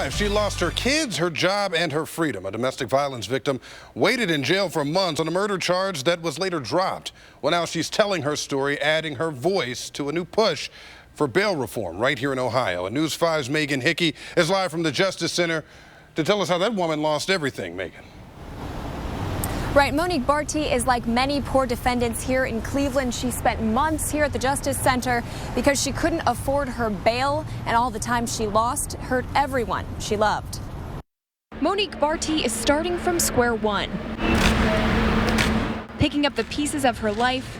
She lost her kids, her job, and her freedom. A domestic violence victim waited in jail for months on a murder charge that was later dropped. Well, now she's telling her story, adding her voice to a new push for bail reform right here in Ohio. And News 5's Megan Hickey is live from the Justice Center to tell us how that woman lost everything. Megan. Right, Monique Barty is like many poor defendants here in Cleveland. She spent months here at the Justice Center because she couldn't afford her bail, and all the time she lost hurt everyone she loved. Monique Barty is starting from square one, picking up the pieces of her life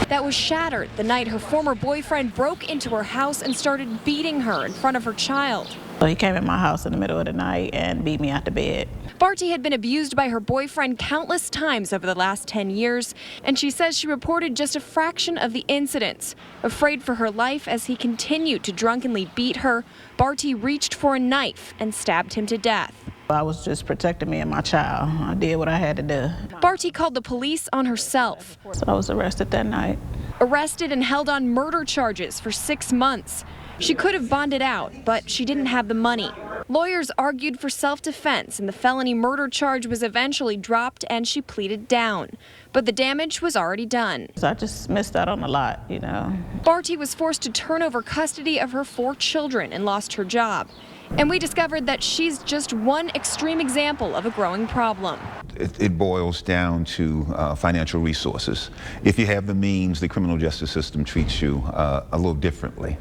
that was shattered the night her former boyfriend broke into her house and started beating her in front of her child. He came in my house in the middle of the night and beat me out the bed. Barty had been abused by her boyfriend countless times over the last 10 years, and she says she reported just a fraction of the incidents. Afraid for her life as he continued to drunkenly beat her, Barty reached for a knife and stabbed him to death. I was just protecting me and my child. I did what I had to do. Barty called the police on herself. So I was arrested that night. Arrested and held on murder charges for 6 months. She could have bonded out, but she didn't have the money. Lawyers argued for self-defense, and the felony murder charge was eventually dropped, and she pleaded down. But the damage was already done. So I just missed out on a lot, you know. Barty was forced to turn over custody of her 4 children and lost her job. And we discovered that she's just one extreme example of a growing problem. It boils down to financial resources. If you have the means, the criminal justice system treats you a little differently.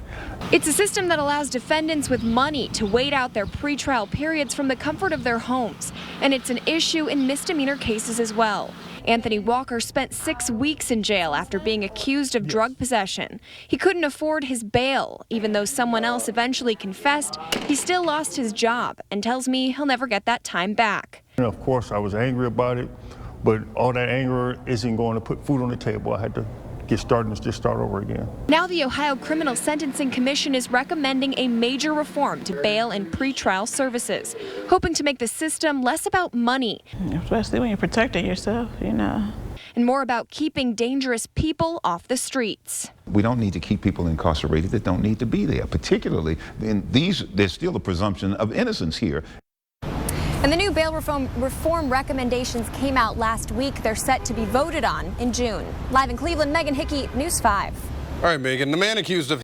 It's a system that allows defendants with money to wait out their pretrial periods from the comfort of their homes. And it's an issue in misdemeanor cases as well. Anthony Walker spent 6 weeks in jail after being accused of drug possession. He couldn't afford his bail. Even though someone else eventually confessed, he still lost his job and tells me he'll never get that time back. And of course, I was angry about it, but all that anger isn't going to put food on the table. I had to get started and just start over again. Now the Ohio Criminal Sentencing Commission is recommending a major reform to bail and pretrial services, hoping to make the system less about money. Especially when you're protecting yourself, you know. And more about keeping dangerous people off the streets. We don't need to keep people incarcerated that don't need to be there, particularly in there's still a presumption of innocence here. And the new bail reform recommendations came out last week. They're set to be voted on in June. Live in Cleveland, Megan Hickey, News 5. All right, Megan, the man accused of